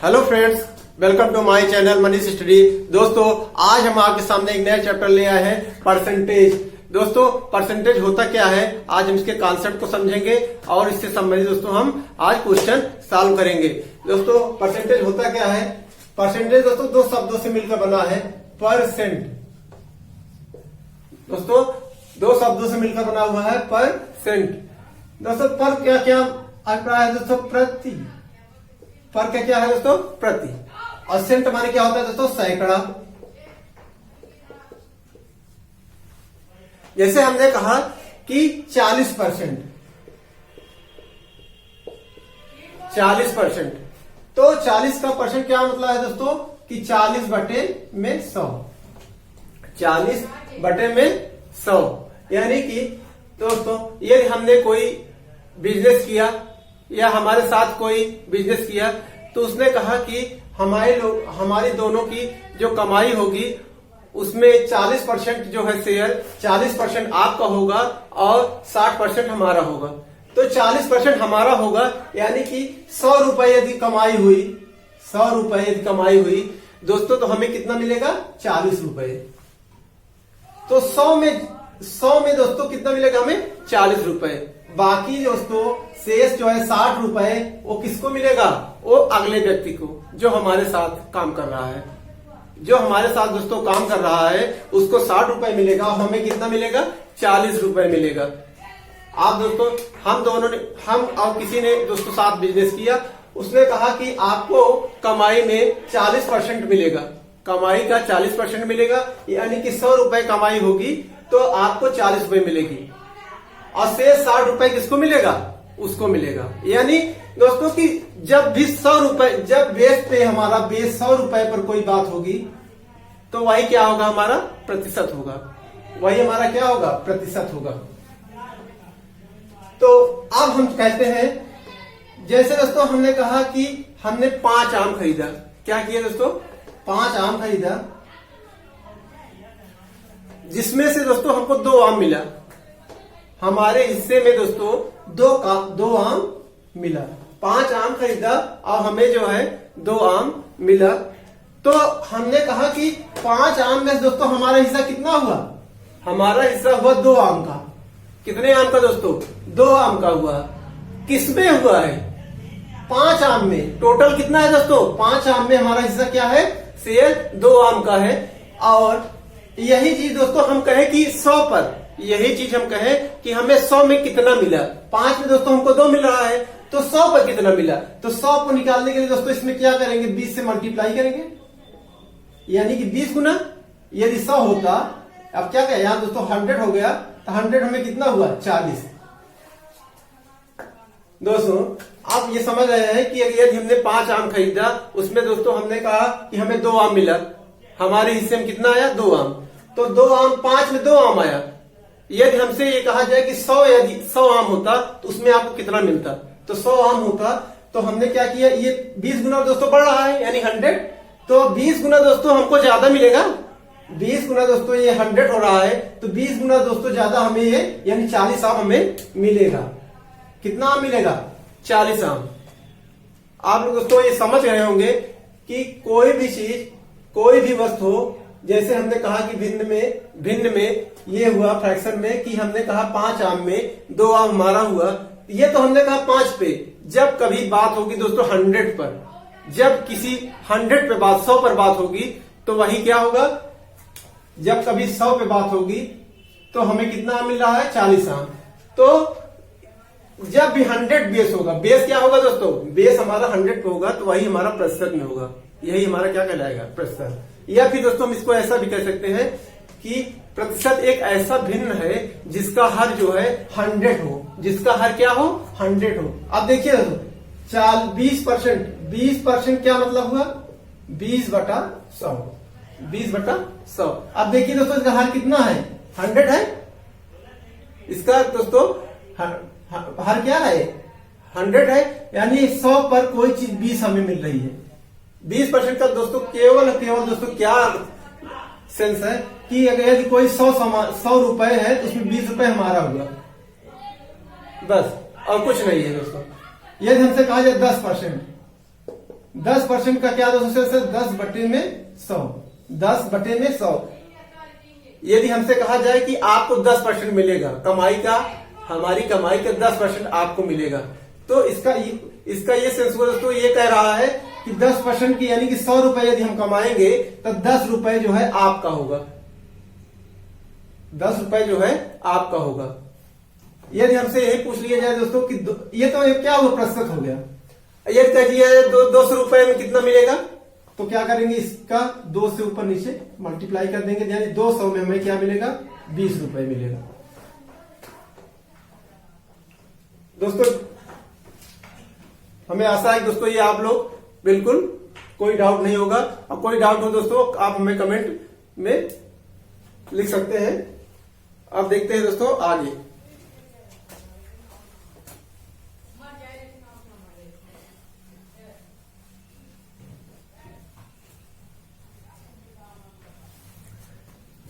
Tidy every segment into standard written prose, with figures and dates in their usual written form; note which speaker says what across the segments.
Speaker 1: Hello friends, welcome to my channel Manish study. दोस्तों, आज हम आपके सामने एक नया चैप्टर ले आए हैं, परसेंटेज। दोस्तों, परसेंटेज होता क्या है, आज हम इसके कॉन्सेप्ट को समझेंगे और इससे संबंधित दोस्तों हम आज क्वेश्चन सॉल्व करेंगे। दोस्तों, परसेंटेज होता क्या है? परसेंटेज दोस्तों दो शब्दों से मिलकर बना है, परसेंट। दोस्तों, दो शब्दों से मिलकर बना हुआ है परसेंट। दोस्तों, पर क्या क्या अभिप्राय है दोस्तों? प्रति। पर क्या है दोस्तों? प्रति। और सेंट माने क्या होता है दोस्तों? सैकड़ा। जैसे हमने कहा कि 40%, 40%, तो 40 का परसेंट क्या मतलब है दोस्तों? कि 40 बटे में 100, 40 बटे में 100। यानी कि दोस्तों, ये हमने कोई बिजनेस किया या हमारे साथ कोई बिजनेस किया, तो उसने कहा कि हमारी दोनों की जो कमाई होगी उसमें 40% जो है शेयर, 40% आपका होगा और 60% हमारा होगा। तो 40% हमारा होगा, यानी कि 100 रुपए यदि कमाई हुई, 100 रुपए यदि कमाई हुई दोस्तों, तो हमें कितना मिलेगा? 40 रुपए। तो 100 में दोस्तों कितना मिलेगा हमें? 40 रुपए। बाकी दोस्तों शेष जो है 60 रुपए, वो किसको मिलेगा? वो अगले व्यक्ति को, जो हमारे साथ काम कर रहा है। जो हमारे साथ दोस्तों काम कर रहा है उसको 60 रुपए मिलेगा और हमें कितना मिलेगा? 40 रुपए मिलेगा। आप दोस्तों, हम और किसी ने दोस्तों साथ बिजनेस किया, उसने कहा कि आपको कमाई में 40% मिलेगा, कमाई का 40% मिलेगा, यानी कि 100 रुपए कमाई होगी तो आपको 40 रुपए मिलेगी और शेष 60 रुपए किसको मिलेगा? उसको मिलेगा। यानी दोस्तों कि जब भी 100 रुपए, जब बेस पे हमारा बेस 100 रुपए पर कोई बात होगी तो वही क्या होगा? हमारा प्रतिशत होगा। वही हमारा क्या होगा? प्रतिशत होगा। तो अब हम कहते हैं, जैसे दोस्तों हमने कहा कि हमने 5 आम खरीदा। क्या किया दोस्तों? 5 आम खरीदा, जिसमें से दोस्तों हमको 2 आम मिला। हमारे हिस्से में दोस्तों 2 आम मिला। 5 आम खरीदा और हमें जो है 2 आम मिला। तो हमने कहा कि 5 आम में दोस्तों हमारा हिस्सा कितना हुआ? हमारा हिस्सा हुआ 2 आम का। कितने आम का दोस्तों? 2 आम का हुआ। किसमें हुआ है? 5 आम में। टोटल कितना है दोस्तों? 5 आम में हमारा हिस्सा क्या है? शेयर 2 आम का है। और यही चीज दोस्तों हम कहें कि 100 पर, यही चीज हम कहें कि हमें 100 में कितना मिला? 5 में दोस्तों हमको 2 मिल रहा है, तो 100 पर कितना मिला? तो 100 को निकालने के लिए दोस्तों इसमें क्या करेंगे? 20 से मल्टीप्लाई करेंगे, यानी कि 20 गुना यदि 100 होता, अब क्या कहें यहां दोस्तों 100 हो गया, तो 100 हमें कितना हुआ? 40। दोस्तों, आप ये समझ रहे हैं कि यदि हमने 5 आम खरीदा, उसमें दोस्तों हमने कहा कि हमें 2 आम मिला, हमारे हिस्से में कितना आया? 2 आम। तो 2 आम, 5 में 2 आम आया। यदि हमसे ये कहा जाए कि 100 आम होता तो उसमें आपको कितना मिलता? तो 100 आम होता, तो हमने क्या किया? ये 20 गुना दोस्तों बढ़ रहा है, यानी 100। तो 20 गुना दोस्तों हमको ज्यादा मिलेगा। 20 गुना दोस्तों ये 100 हो रहा है, तो 20 गुना दोस्तों ज्यादा हमें ये, यानी 40 आम हमें मिलेगा। कितना आम मिलेगा? 40 आम। आप लोग दोस्तों ये समझ रहे होंगे कि कोई भी चीज, कोई भी वस्तु हो, जैसे हमने कहा कि भिन्न में ये हुआ फ्रैक्शन में, कि हमने कहा 5 आम में 2 आम हमारा हुआ, ये तो हमने कहा 5 पे। जब कभी बात होगी दोस्तों 100 पर, जब किसी 100 पे बात, 100 पर बात होगी, तो वही क्या होगा? जब कभी 100 पे बात होगी तो हमें कितना आम मिल रहा है? 40 आम। तो जब भी 100 बेस होगा, बेस क्या होगा दोस्तों? बेस हमारा 100 पे होगा, तो वही हमारा प्रतिशत में होगा। यही हमारा क्या कहलाएगा? प्रतिशत। या फिर दोस्तों हम इसको ऐसा भी कह सकते हैं कि प्रतिशत एक ऐसा भिन्न है जिसका हर जो है 100 हो, जिसका हर क्या हो? 100 हो। अब देखिए दोस्तों, 20% क्या मतलब हुआ? 20 बटा 100, 20 बटा 100। अब देखिए दोस्तों, इसका हर कितना है? 100 है। इसका दोस्तों हर क्या है? 100 है, यानी 100 पर कोई चीज 20 हमें मिल रही है। 20% का दोस्तों केवल दोस्तों क्या सेंस है कि अगर यदि कोई 100 रुपए है तो उसमें 20 रुपए हमारा हुआ, बस, और कुछ नहीं है दोस्तों। यदि हमसे कहा जाए 10%, 10% का क्या दोस्तों से 10/100, 10/100। यदि हमसे कहा जाए कि आपको 10% मिलेगा कमाई का, हमारी कमाई का 10% आपको मिलेगा, तो इसका ये सेंस हुआ दोस्तों, ये कह रहा है कि 10% की यानी कि 100 रुपए यदि हम कमाएंगे तो 10 रुपए जो है आपका होगा, 10 रुपए जो है आपका होगा। यदि हमसे यही पूछ लिया जाए दोस्तों कि ये तो क्या हुआ, प्रतिशत हो गया। ये कह दिया 200 रुपए में कितना मिलेगा, तो क्या करेंगे, इसका 2 से ऊपर नीचे मल्टीप्लाई कर देंगे, यानी 200 में हमें क्या मिलेगा, 20 रुपए मिलेगा। दोस्तों हमें आशा है दोस्तों ये आप लोग बिल्कुल कोई डाउट नहीं होगा, और कोई डाउट हो दोस्तों आप हमें कमेंट में लिख सकते हैं। अब देखते हैं दोस्तों आगे।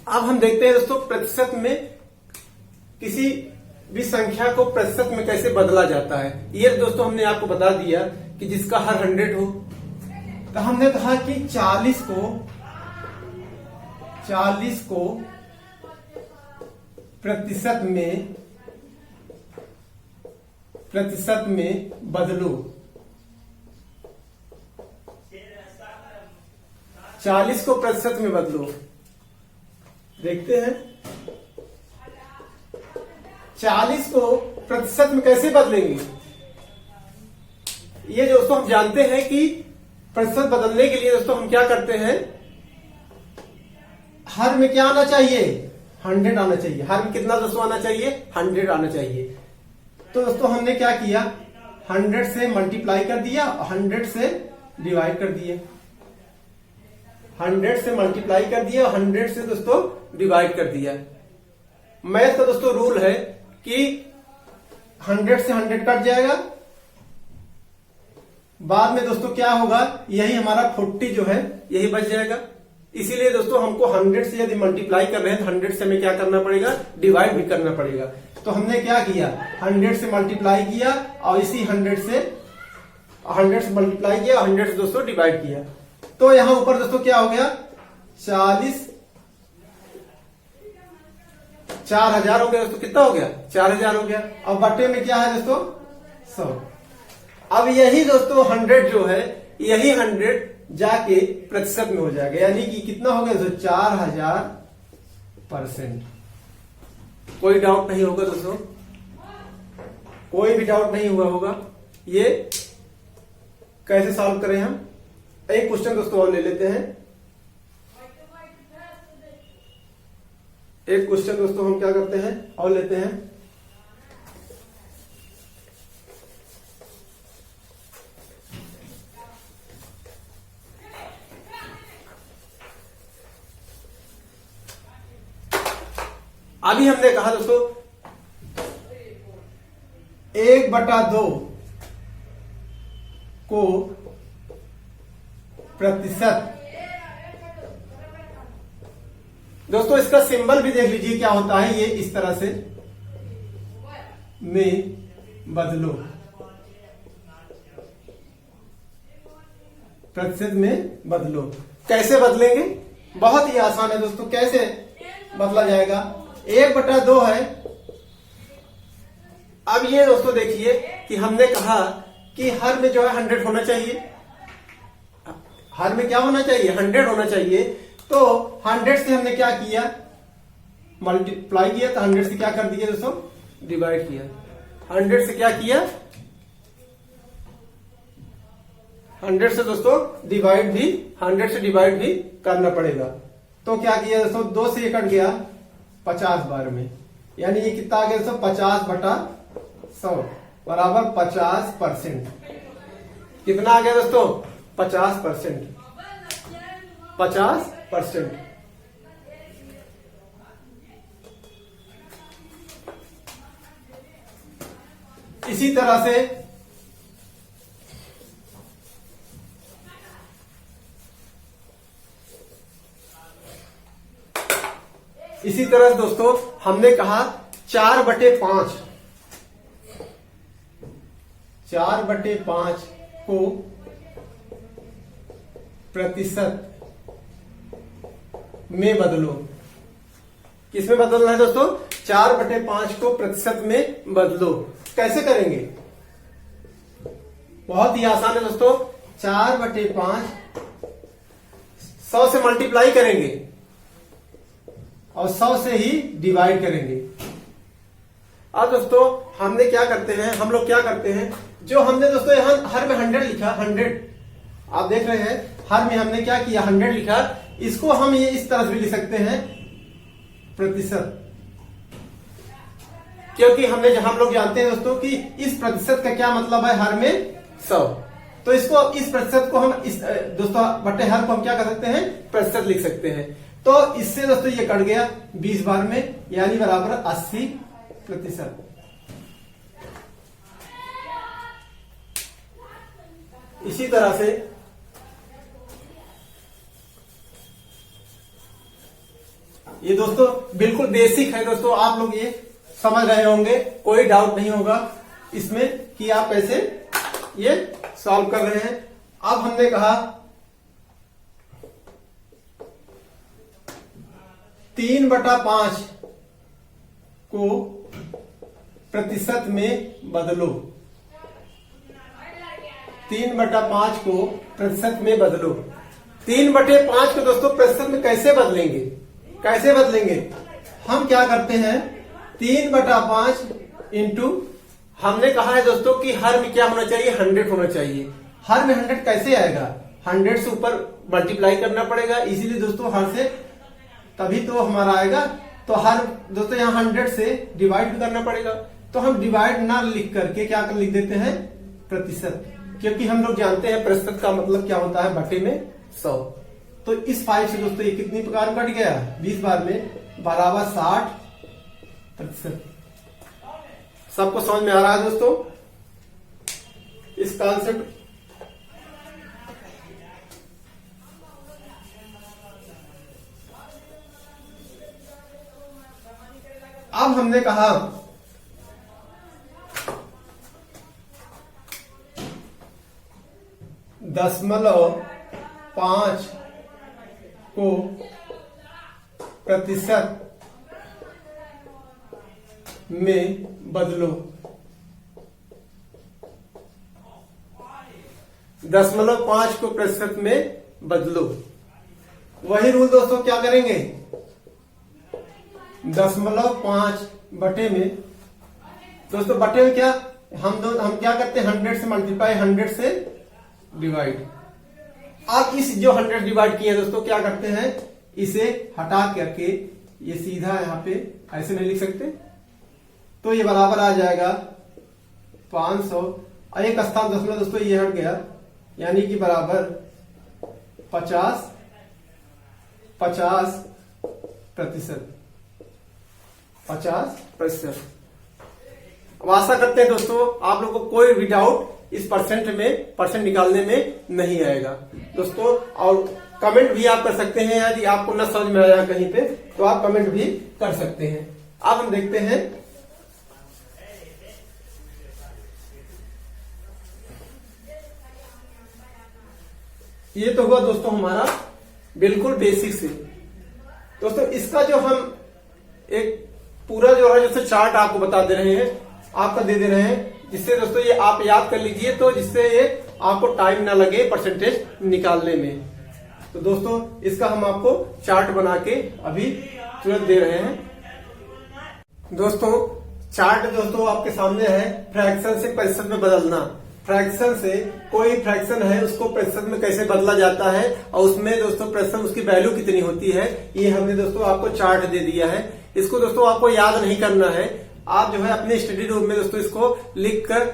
Speaker 1: अब हम देखते हैं दोस्तों प्रतिशत में, किसी भी संख्या को प्रतिशत में कैसे बदला जाता है। ये दोस्तों हमने आपको बता दिया कि जिसका हर 100 हो, तो हमने कहा कि 40 को प्रतिशत में बदलो, 40 को प्रतिशत में बदलो। देखते हैं 40 को प्रतिशत में कैसे बदलेंगे। ये दोस्तों हम जानते हैं कि प्रतिशत बदलने के लिए दोस्तों हम क्या करते हैं, हर में क्या आना चाहिए, 100 आना चाहिए। हर में कितना दोस्तों आना चाहिए, 100 आना चाहिए। तो दोस्तों हमने क्या किया, 100 से मल्टीप्लाई कर दिया, 100 से डिवाइड कर दिया, 100 से मल्टीप्लाई कर दिया, 100 से दोस्तों डिवाइड कर दिया। मैथ का दोस्तों रूल है कि 100 से 100 कट जाएगा, बाद में दोस्तों क्या होगा, यही हमारा 40 जो है यही बच जाएगा। इसीलिए दोस्तों हमको 100 से यदि मल्टीप्लाई कर रहे हैं तो 100 से हमें क्या करना पड़ेगा, डिवाइड भी करना पड़ेगा। तो हमने क्या किया, 100 से मल्टीप्लाई किया और इसी 100 से मल्टीप्लाई किया, 100 से दोस्तों डिवाइड किया। तो यहां ऊपर दोस्तों क्या हो गया, 4000 हो गया दोस्तों, कितना हो गया, 4000 हो गया। और बटे में क्या है दोस्तों, 100। अब यही दोस्तों 100 जो है, यही 100 जाके प्रतिशत में हो जाएगा, यानी कि कितना हो गया दोस्तों, 4000%। कोई डाउट नहीं होगा दोस्तों, कोई भी डाउट नहीं हुआ होगा। ये कैसे सॉल्व करें हम, एक क्वेश्चन दोस्तों और ले लेते हैं। एक क्वेश्चन दोस्तों हम क्या करते हैं और लेते हैं। अभी हमने कहा दोस्तों 1/2 को प्रतिशत, दोस्तों इसका सिंबल भी देख लीजिए क्या होता है, ये इस तरह से में बदलो, प्रतिशत में बदलो। कैसे बदलेंगे, बहुत ही आसान है दोस्तों। कैसे बदला जाएगा, 1/2 है। अब ये दोस्तों देखिए कि हमने कहा कि हर में जो है 100 होना चाहिए, हर में क्या होना चाहिए, 100 होना चाहिए। तो 100 से हमने क्या किया, मल्टीप्लाई किया, तो 100 से क्या कर दिया दोस्तों, डिवाइड किया। 100 से क्या किया, 100 से दोस्तों डिवाइड भी, 100 से डिवाइड भी करना पड़ेगा। तो क्या किया दोस्तों, 2 से ये कट गया 50 बार में, यानी ये कितना आ गया दोस्तों, 50/100 बराबर 50%। कितना आ गया दोस्तों, 50%, 50%। इसी तरह से दोस्तों हमने कहा 4/5, 4/5 को प्रतिशत में बदलो। किसमें बदलना है दोस्तों? 4/5 को प्रतिशत में बदलो। कैसे करेंगे? बहुत ही आसान है दोस्तों। 4/5 100 से मल्टीप्लाई करेंगे और 100 से ही डिवाइड करेंगे। अब दोस्तों हमने क्या करते हैं, हम लोग क्या करते हैं, जो हमने दोस्तों यहां हर में 100 लिखा, 100 आप देख रहे हैं, हर में हमने क्या किया, 100 लिखा। इसको हम ये इस तरह से भी लिख सकते हैं प्रतिशत, क्योंकि हम लोग जानते हैं दोस्तों कि इस प्रतिशत का क्या मतलब है, हर में 100। तो इसको इस प्रतिशत को हम इस दोस्तों बटे हर को हम क्या कर सकते हैं, प्रतिशत लिख सकते हैं। तो इससे दोस्तों ये कट गया 20 बार में, यानी बराबर 80%। इसी तरह से ये दोस्तों बिल्कुल बेसिक है दोस्तों, आप लोग ये समझ रहे होंगे, कोई डाउट नहीं होगा इसमें कि आप कैसे ये सॉल्व कर रहे हैं। अब हमने कहा 3/5 को प्रतिशत में बदलो। 3/5 को प्रतिशत में बदलो। 3/5 को दोस्तों प्रतिशत में कैसे बदलेंगे? कैसे बदलेंगे? हम क्या करते हैं, 3/5 इंटू, हमने कहा है दोस्तों कि हर में क्या होना चाहिए, 100 होना चाहिए। हर में 100 कैसे आएगा? 100 से ऊपर मल्टीप्लाई करना पड़ेगा, इसीलिए दोस्तों हर से तभी तो हमारा आएगा। तो हर दोस्तों यहाँ 100 से डिवाइड भी करना पड़ेगा। तो हम डिवाइड ना लिख करके क्या कर लिख देते हैं, प्रतिशत, क्योंकि हम लोग जानते हैं प्रतिशत का मतलब क्या होता है, बटे में 100। तो इस 5 से दोस्तों ये कितनी प्रकार कट गया, 20 बार में, बराबर 60%। सबको समझ में आ रहा है दोस्तों इस कॉन्सेप्ट? अब हमने कहा 0.5 को प्रतिशत में बदलो। 0.5 को प्रतिशत में बदलो। वही रूल दोस्तों क्या करेंगे, 0.5 बटे में, दोस्तों बटे में क्या हम क्या करते हैं, 100 से मल्टीप्लाई, 100 से डिवाइड। आप इस जो 100 डिवाइड किए दोस्तों क्या करते हैं, इसे हटा करके ये सीधा यहाँ पे ऐसे नहीं लिख सकते, तो ये बराबर आ जाएगा 500 और एक स्थान दशमलव दोस्तों ये हट गया, यानी कि बराबर 50%। अब आशा करते हैं दोस्तों आप लोगों को कोई भी डाउट इस परसेंट निकालने में नहीं आएगा दोस्तों। और कमेंट भी आप कर सकते हैं, यदि आपको न समझ में आया कहीं पे तो आप कमेंट भी कर सकते हैं। अब हम देखते हैं ये तो हुआ दोस्तों हमारा बिल्कुल बेसिक से। दोस्तों इसका जो हम एक पूरा जो है जैसे चार्ट आपको बता दे रहे हैं, आपका दे रहे हैं, जिससे दोस्तों ये आप याद कर लीजिए, तो जिससे ये आपको टाइम ना लगे परसेंटेज निकालने में। तो दोस्तों इसका हम आपको चार्ट बना के अभी तुरंत दे रहे हैं। दोस्तों चार्ट दोस्तों आपके सामने है, फ्रैक्शन से प्रतिशत में बदलना। फ्रैक्शन से कोई फ्रैक्शन है उसको प्रतिशत में कैसे बदला जाता है और उसमें दोस्तों प्रतिशत उसकी वैल्यू कितनी होती है, ये हमने दोस्तों आपको चार्ट दे दिया है। इसको दोस्तों आपको याद नहीं करना है, आप जो है अपने स्टडी रूम में दोस्तों इसको लिख कर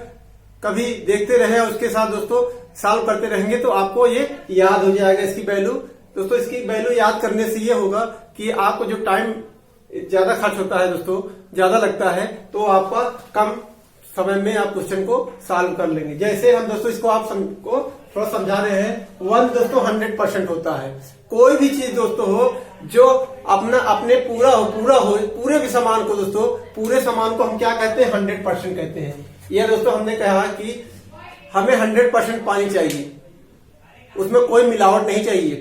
Speaker 1: कभी देखते रहे और उसके साथ दोस्तों सॉल्व करते रहेंगे तो आपको ये याद हो जाएगा इसकी वैल्यू। दोस्तों इसकी वैल्यू याद करने से ये होगा कि आपको जो टाइम ज्यादा खर्च होता है दोस्तों, ज्यादा लगता है, तो आपका कम समय में आप क्वेश्चन को सॉल्व कर लेंगे। जैसे हम दोस्तों इसको आप को थोड़ा समझा रहे हैं, 1 दोस्तों 100% होता है। कोई भी चीज दोस्तों हो जो अपने पूरा हो पूरे भी सामान को दोस्तों, पूरे सामान को हम क्या कहते हैं, 100% कहते हैं। यह दोस्तों हमने कहा कि हमें 100% पानी चाहिए, उसमें कोई मिलावट नहीं चाहिए।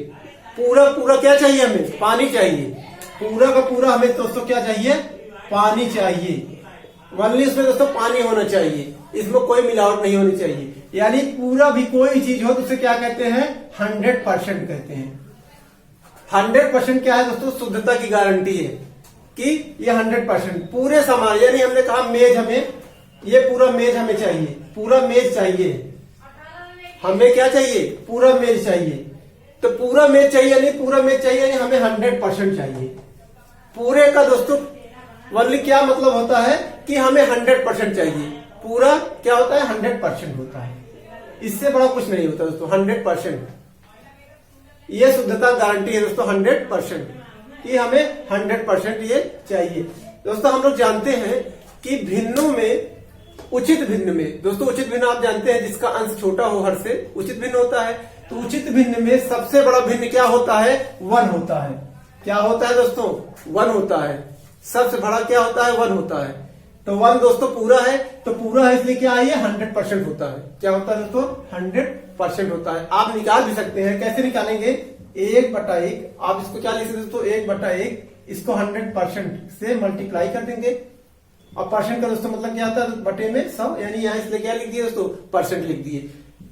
Speaker 1: पूरा पूरा क्या चाहिए हमें? पानी चाहिए। पूरा का पूरा हमें दोस्तों क्या चाहिए? पानी चाहिए। ओनली इसमें दोस्तों पानी होना चाहिए, इसमें कोई मिलावट नहीं होनी चाहिए। यानी पूरा भी कोई चीज हो तो उसे क्या कहते हैं? 100% कहते हैं। 100% क्या है दोस्तों? शुद्धता की गारंटी है कि ये 100% पूरे सामान। यानी हमने कहा मेज, हमें ये पूरा मेज हमें चाहिए, पूरा मेज चाहिए। हमें क्या चाहिए? पूरा मेज चाहिए। तो पूरा मेज चाहिए यानी पूरा मेज चाहिए यानी हमें 100% चाहिए। पूरे का दोस्तों ओनली क्या मतलब होता है कि हमें 100% चाहिए। पूरा क्या होता है? 100% होता है। इससे बड़ा कुछ नहीं होता दोस्तों। 100% ये शुद्धता गारंटी है दोस्तों 100% कि हमें 100% ये चाहिए। दोस्तों हम लोग जानते हैं कि भिन्नों में उचित भिन्न में, दोस्तों उचित भिन्न आप जानते हैं जिसका अंश छोटा हो हर से उचित भिन्न होता है। तो उचित भिन्न में सबसे बड़ा भिन्न क्या होता है? 1 होता है। क्या होता है दोस्तों? 1 होता है। सबसे बड़ा क्या होता है? 1 होता है। तो 1 दोस्तों पूरा है, तो पूरा है इसलिए क्या है? ये 100% होता है। क्या होता है दोस्तों? 100% होता है। आप निकाल भी सकते हैं। कैसे निकालेंगे? 1/1 आप इसको क्या लिख सकते दोस्तों? 1/1 इसको 100% से मल्टीप्लाई कर देंगे। और परसेंट का दोस्तों मतलब क्या होता है? बटे में 100, यानी यहाँ इसलिए क्या लिख दिए दोस्तों? परसेंट लिख दिए।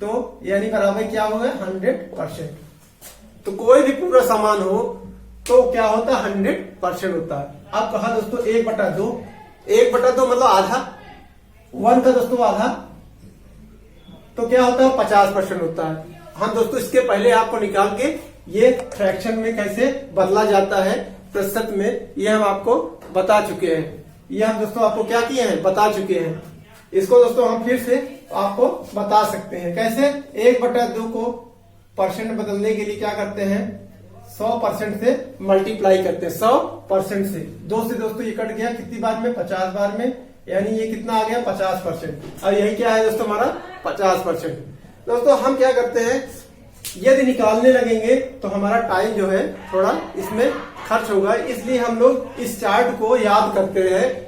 Speaker 1: तो यानी बराबर क्या होगा? 100%। तो कोई भी पूरा सामान हो तो क्या होता है? 100% होता है। अब कहा दोस्तों 1/2, 1/2 मतलब आधा, 1 का दोस्तों आधा, तो क्या होता है? 50% होता है। हम दोस्तों इसके पहले आपको निकाल के ये फ्रैक्शन में कैसे बदला जाता है प्रतिशत में, ये हम आपको बता चुके हैं। ये हम दोस्तों आपको क्या किए हैं? बता चुके हैं। इसको दोस्तों हम फिर से आपको बता सकते हैं। कैसे? 1/2 को परसेंट बदलने के लिए क्या करते हैं? 100% से मल्टीप्लाई करते हैं। 100% से 2 से दोस्तों ये कट गया कितनी बार में? 50 बार में, यानी ये कितना आ गया? 50%। और यही क्या है दोस्तों? हमारा 50%। दोस्तों हम क्या करते हैं, यदि निकालने लगेंगे तो हमारा टाइम जो है थोड़ा इसमें खर्च होगा, इसलिए हम लोग इस चार्ट को याद करते हैं।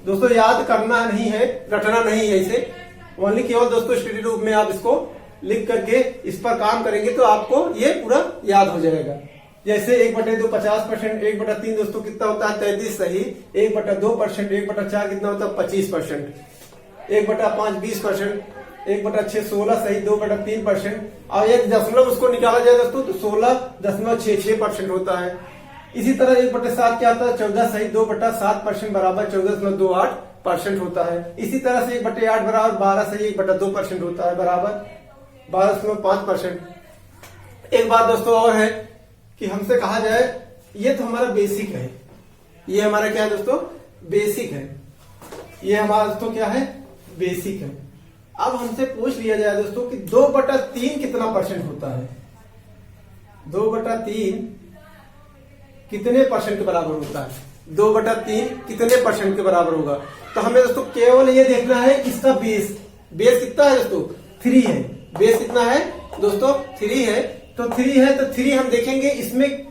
Speaker 1: दोस्तों याद करना नहीं है, रटना नहीं है इसे, ओनली केवल दोस्तों स्टडी रूप में आप इसको लिख करके इस पर काम करेंगे तो आपको ये पूरा याद हो जाएगा। जैसे 1/2 50%, 1/3 दोस्तों कितना होता है? 33 सही। 1/2%, 1/4 कितना होता है? 25%। 1/5 20%, 1/6 16 सही, 2/3%। और एक दशमलव उसको निकाला जाए दोस्तों तो 16.66% होता है। इसी तरह 1/7 क्या होता है? 14 सही, 2/7% बराबर 14.28% होता है। इसी तरह से 1/8 बराबर 12 सही, 1/2% होता है बराबर 12.5%। एक बात दोस्तों और है कि हमसे कहा जाए, ये तो हमारा बेसिक है, ये हमारा क्या है दोस्तों? बेसिक है। ये हमारा दोस्तों क्या है? बेसिक है। अब हमसे पूछ लिया जाए दोस्तों कि 2/3 कितना परसेंट होता है? 2/3 कितने परसेंट के बराबर होता है? 2/3 कितने परसेंट के बराबर होगा? तो हमें दोस्तों केवल ये देखना है इसका बेस कितना है दोस्तों? 3 है। बेस कितना है दोस्तों? 3 है। तो 3 है तो 3 हम देखेंगे इसमें,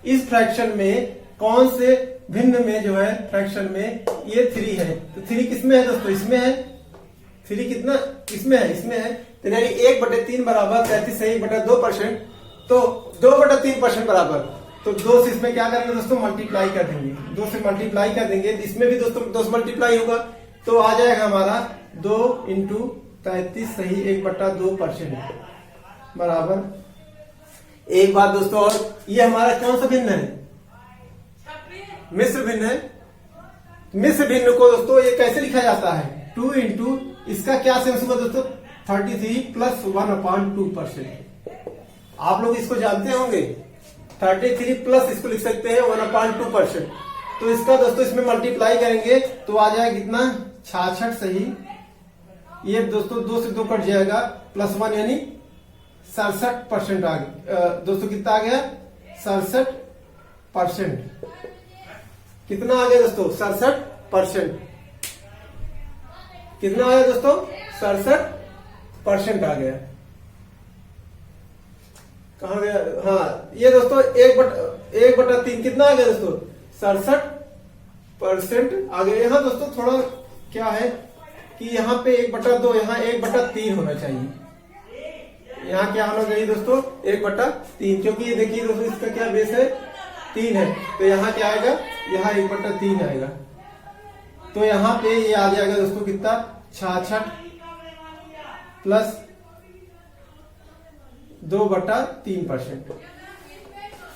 Speaker 1: इस फ्रैक्शन में कौन से भिन्न में जो है फ्रैक्शन में ये 3 है। तो 3 किसमें है दोस्तों? इसमें है। 3 कितना इसमें है? इसमें है। तो यानी 1/3 बराबर 33 सही 1/2%, तो 2/3% बराबर, तो 2 से इसमें क्या करेंगे दोस्तों? मल्टीप्लाई कर देंगे। 2 से मल्टीप्लाई कर देंगे, इसमें भी दोस्तों 2 से मल्टीप्लाई होगा तो आ जाएगा हमारा 2 × 33 सही 1/2% बराबर। एक बात दोस्तों और, ये हमारा कौन सा भिन्न है? मिश्र भिन्न है। मिश्र भिन्न को दोस्तों ये कैसे लिखा जाता है? 2 × इसका क्या सेंस होगा दोस्तों? 33 + 1/2%। आप लोग इसको जानते होंगे। 33 प्लस इसको लिख सकते हैं 1/2%। तो इसका दोस्तों इसमें मल्टीप्लाई करेंगे तो आ जाएगा कितना? 66 सही। ये दोस्तों 2 से 2 कट जाएगा, +1 यानी 67% आ गया। दोस्तों कितना आ गया? 67%। कितना आ गया दोस्तों? 67%। कितना आया दोस्तों? 67% आ गया। कहा गया? हाँ, ये दोस्तों 1/3 कितना आ गया दोस्तों? 67% आ गया। यहाँ दोस्तों थोड़ा क्या है कि यहाँ पे 1/2, यहाँ 1/3 होना चाहिए। यहाँ क्या होना चाहिए दोस्तों 1/3, क्योंकि ये देखिए दोस्तों इसका क्या बेस है 3 है, तो यहाँ क्या आएगा, यहाँ 1/3 आएगा। तो यहाँ पे ये आ जाएगा दोस्तों कितना 66 प्लस 2/3%।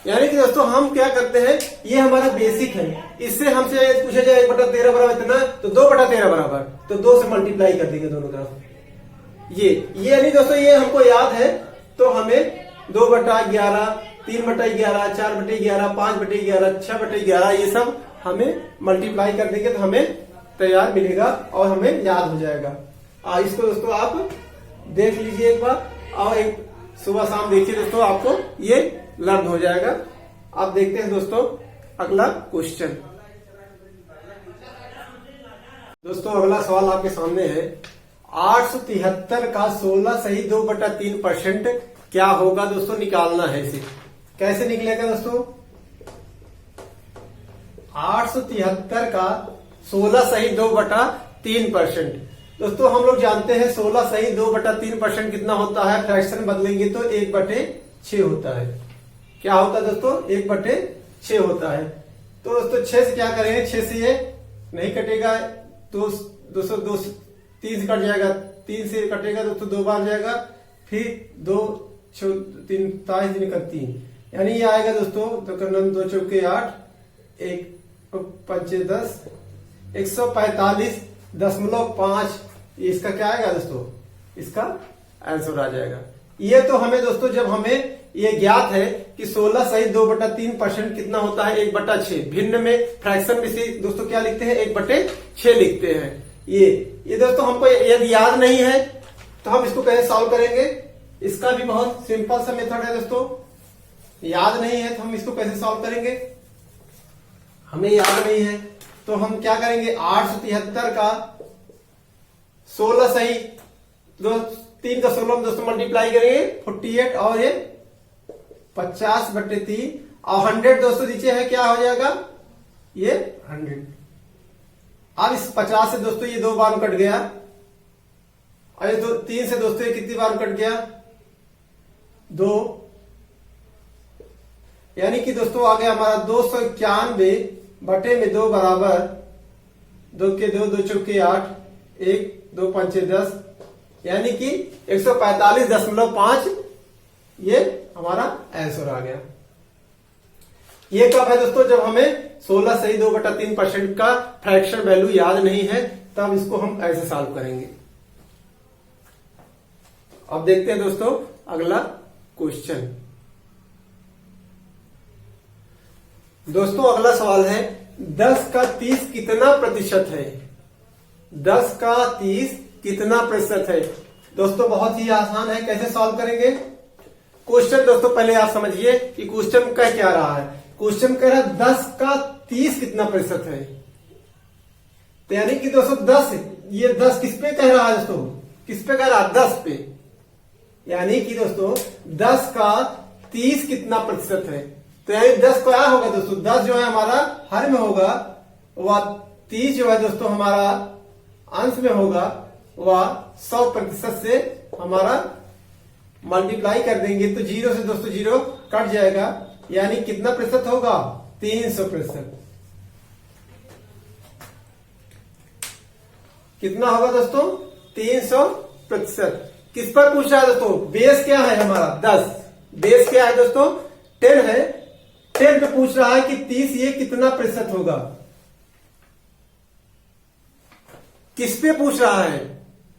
Speaker 1: यानी कि दोस्तों हम क्या करते हैं, ये हमारा बेसिक है, इससे हमसे पूछा जाए 1/13 बराबर इतना, तो 2/13 बराबर, तो 2 से मल्टीप्लाई कर देंगे दोनों तरफ। ये नहीं दोस्तों, ये हमको याद है, तो हमें 2/11, 3/11, 4/11, 5/11, 6/11 ये सब हमें मल्टीप्लाई कर देंगे तो हमें तैयार मिलेगा और हमें याद हो जाएगा। इसको दोस्तों आप देख लीजिए एक बार, और एक सुबह शाम देखिए दोस्तों, आपको ये लर्न हो जाएगा। आप देखते हैं दोस्तों अगला क्वेश्चन। दोस्तों अगला सवाल आपके सामने है, 873 का 16 सही 2/3% क्या होगा दोस्तों, निकालना है इसे। कैसे निकलेगा दोस्तों, 873 का 16 सही 2/3%। दोस्तों हम लोग जानते हैं 16 सही 2/3% कितना होता है, फ्रैक्शन बदलेंगे तो 1/6 होता है। क्या होता है दोस्तों, 1/6 होता है। तो दोस्तों 6 से क्या करेंगे, 6 से ये नहीं कटेगा, तो 3 से कट जाएगा, 3 से कटेगा दोस्तों 2 बार जाएगा, फिर 2 3 3, यानी ये आएगा दोस्तों, तो करना 2 चौके 8, 1 5 10, 145.5, इसका क्या आएगा दोस्तों, इसका आंसर आ जाएगा। ये तो हमें दोस्तों जब हमें ये ज्ञात है कि 16 सही 2/3% कितना होता है 1/6, भिन्न में फ्रैक्शन में से दोस्तों क्या लिखते हैं 1/6 लिखते हैं। ये दोस्तों हमको यदि याद नहीं है तो हम इसको कैसे सॉल्व करेंगे, इसका भी बहुत सिंपल सा मेथड है दोस्तों। याद नहीं है तो हम इसको कैसे सॉल्व करेंगे, हमें याद नहीं है तो हम क्या करेंगे, 873 का 16 सही 3 का 16 दोस्तों मल्टीप्लाई करेंगे 48, और ये 50/3, और 100 दोस्तों नीचे है, क्या हो जाएगा ये 100। अब इस 50 से दोस्तों ये 2 बार कट गया, और ये 3 से दोस्तों ये कितनी बार कट गया 2, यानी कि दोस्तों आ गया हमारा 291/2 बराबर 2 के 2 2 चौके 8, 1 2 5 10, यानी कि 145.5 ये हमारा आंसर आ गया। ये कब है दोस्तों, जब हमें 16 सही 2/3% का फ्रैक्शन वैल्यू याद नहीं है, तब इसको हम ऐसे सॉल्व करेंगे। अब देखते हैं दोस्तों अगला क्वेश्चन। दोस्तों अगला सवाल है, 10 का 30 कितना प्रतिशत है, 10 का 30 कितना प्रतिशत है। दोस्तों बहुत ही आसान है, कैसे सॉल्व करेंगे। क्वेश्चन दोस्तों पहले आप समझिए कि क्वेश्चन कह क्या रहा है। क्वेश्चन कह रहा है 10 का 30 कितना प्रतिशत है, तो यानी कि दोस्तों 10, ये 10 किस पे कह रहा है दोस्तों, किस पे कह रहा है 10 पे, यानी कि दोस्तों 10 का 30 कितना प्रतिशत है, तो यानी 10 क्या होगा दोस्तों, 10 जो है हमारा हर में होगा, वह 30 जो है दोस्तों हमारा अंश में होगा, वह 100% से हमारा मल्टीप्लाई कर देंगे तो 0 से दोस्तों 0 कट जाएगा, यानी कितना प्रतिशत होगा 300%। कितना होगा दोस्तों 300%। किस पर पूछ रहा है दोस्तों, बेस क्या है हमारा 10, बेस क्या है दोस्तों 10 है, 10 पे पूछ रहा है कि 30 ये कितना प्रतिशत होगा। किस पे पूछ रहा है,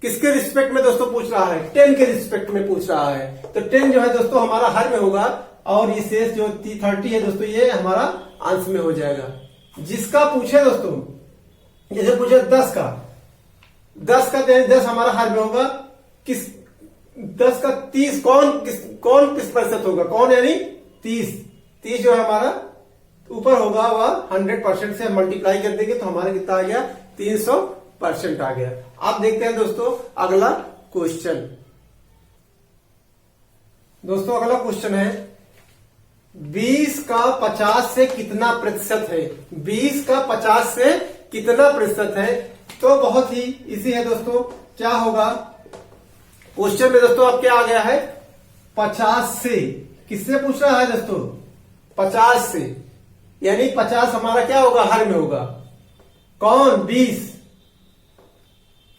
Speaker 1: किसके रिस्पेक्ट में दोस्तों पूछ रहा है, 10 के रिस्पेक्ट में पूछ रहा है, तो 10 जो है दोस्तों हमारा हर में होगा, और ये शेष जो 30 है दोस्तों ये हमारा अंश में हो जाएगा। जिसका पूछे दोस्तों, जैसे पूछे 10 का 10 हमारा हर में होगा, किस 10 का 30 कौन किस प्रतिशत होगा, कौन यानी 30 जो है हमारा ऊपर होगा, वह 100% से मल्टीप्लाई कर देंगे तो हमारा कितना आ गया 300% आ गया। आप देखते हैं दोस्तों अगला क्वेश्चन। दोस्तों अगला क्वेश्चन है 20 का 50 से कितना प्रतिशत है, 20 का 50 से कितना प्रतिशत है। तो बहुत ही इजी है दोस्तों, क्या होगा क्वेश्चन में दोस्तों अब क्या आ गया है 50 से, किससे पूछ रहा है दोस्तों? 50 से, यानी 50 हमारा क्या होगा? हर में होगा। कौन? 20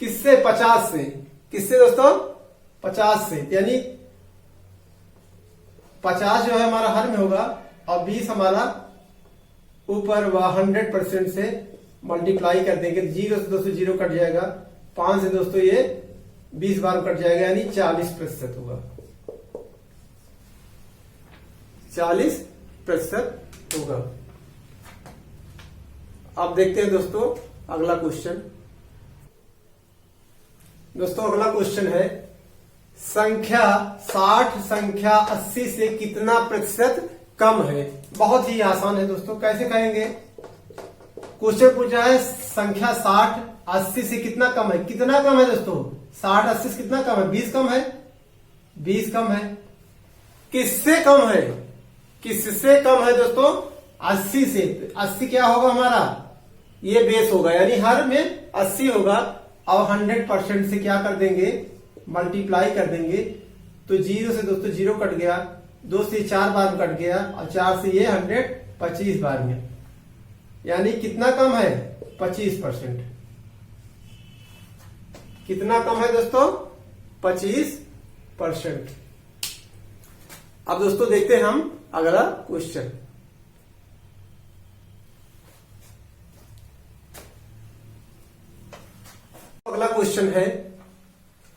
Speaker 1: किससे? 50 से। किससे दोस्तों? 50 से, यानी 50 जो है हमारा हर में होगा और 20 हमारा ऊपर व 100% से मल्टीप्लाई कर देंगे। 0 से दोस्तों 0 कट जाएगा, 5 से दोस्तों ये 20 बार कट जाएगा, यानी 40% होगा। 40% होगा। अब देखते हैं दोस्तों अगला क्वेश्चन। दोस्तों अगला क्वेश्चन है, संख्या 60 संख्या 80 से कितना प्रतिशत कम है? बहुत ही आसान है दोस्तों, कैसे कहेंगे? क्वेश्चन पूछा है संख्या 60 80 से कितना कम है। कितना कम है दोस्तों? 60 80 से कितना कम है? 20 कम है। 20 कम है। किससे कम है? किससे कम है दोस्तों? 80 से। 80 क्या होगा हमारा? ये बेस होगा, यानी हर में 80 होगा और 100% से क्या कर देंगे? मल्टीप्लाई कर देंगे। तो 0 से दोस्तों 0 कट गया, 2 से 4 बार कट गया और 4 से ये 100 25 बार में, यानी कितना कम है? 25%। कितना कम है दोस्तों? 25%। अब दोस्तों देखते हैं हम अगला क्वेश्चन। अगला क्वेश्चन है,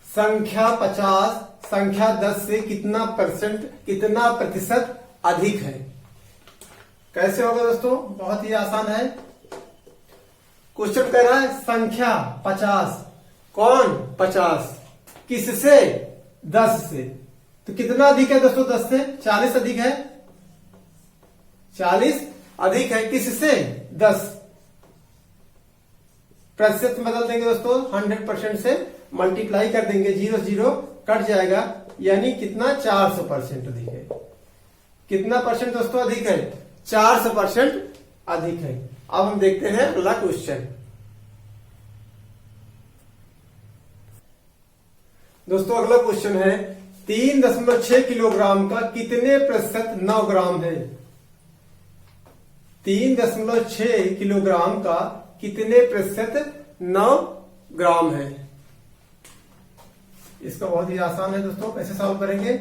Speaker 1: संख्या 50 संख्या 10 से कितना प्रतिशत अधिक है? कैसे होगा दोस्तों? बहुत ही आसान है। क्वेश्चन कह रहा है संख्या 50, कौन? 50 किससे? 10 से। तो कितना अधिक है दोस्तों? 10 से 40 अधिक है। 40 अधिक है किससे? 10। प्रतिशत बदल देंगे दोस्तों, 100% से मल्टीप्लाई कर देंगे, 0 0 कट जाएगा, यानी कितना? 400% अधिक है। कितना परसेंट दोस्तों अधिक है? 400% अधिक है। अब हम देखते हैं अगला क्वेश्चन। दोस्तों अगला क्वेश्चन है, 3.6 किलोग्राम का कितने प्रतिशत 9 ग्राम है? 3.6 किलोग्राम का कितने प्रतिशत 9 ग्राम है? इसका बहुत ही आसान है दोस्तों, कैसे सॉल्व करेंगे?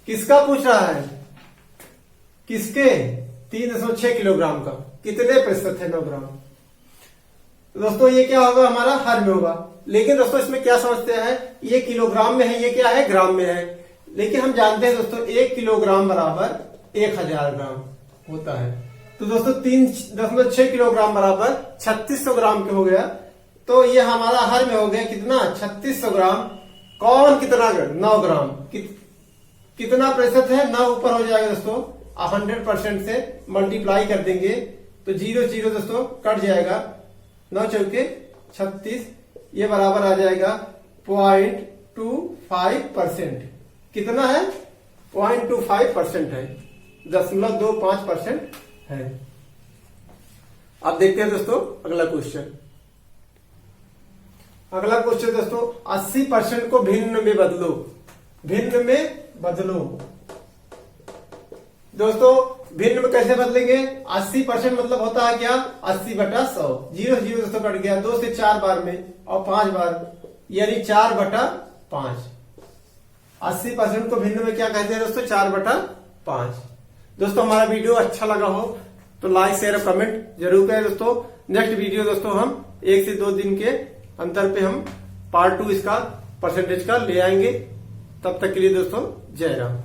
Speaker 1: किसका पूछ रहा है? किसके? 3.6 किलोग्राम का कितने प्रतिशत है 9 ग्राम? तो दोस्तों ये क्या होगा? हमारा हर में होगा। लेकिन दोस्तों इसमें क्या समझते हैं, ये किलोग्राम में है, ये क्या है? ग्राम में है। लेकिन हम जानते हैं दोस्तों 1 किलोग्राम बराबर 1000 ग्राम होता है। तो दोस्तों 3.6 किलोग्राम बराबर 3600 ग्राम के हो गया। तो ये हमारा हर में हो गया कितना? 3600 ग्राम। कौन? कितना? 9 ग्राम। कितना प्रतिशत है? 9 ऊपर हो जाएगा दोस्तों, 100% से मल्टीप्लाई कर देंगे तो 0 0 दोस्तों कट जाएगा, 9 चौके 36, ये बराबर आ जाएगा 0.25%। कितना है? 0.25% है, 0.25% है। अब देखते हैं दोस्तों अगला क्वेश्चन। अगला क्वेश्चन दोस्तों, 80% को भिन्न में बदलो। भिन्न में बदलो। दोस्तों भिन्न में कैसे बदलेंगे? 80% मतलब होता है क्या? 80/100। 0 0 दोस्तों कट गया, 2 से 4 बार में और 5 बार, यानी 4/5। 80% को भिन्न में क्या कहते हैं दोस्तों? 4/5। दोस्तों हमारा वीडियो अच्छा लगा हो तो लाइक शेयर और कमेंट जरूर करें दोस्तों। नेक्स्ट वीडियो दोस्तों हम 1 से 2 दिन के अंतर पे हम पार्ट 2 इसका परसेंटेज का ले आएंगे। तब तक के लिए दोस्तों जय राम।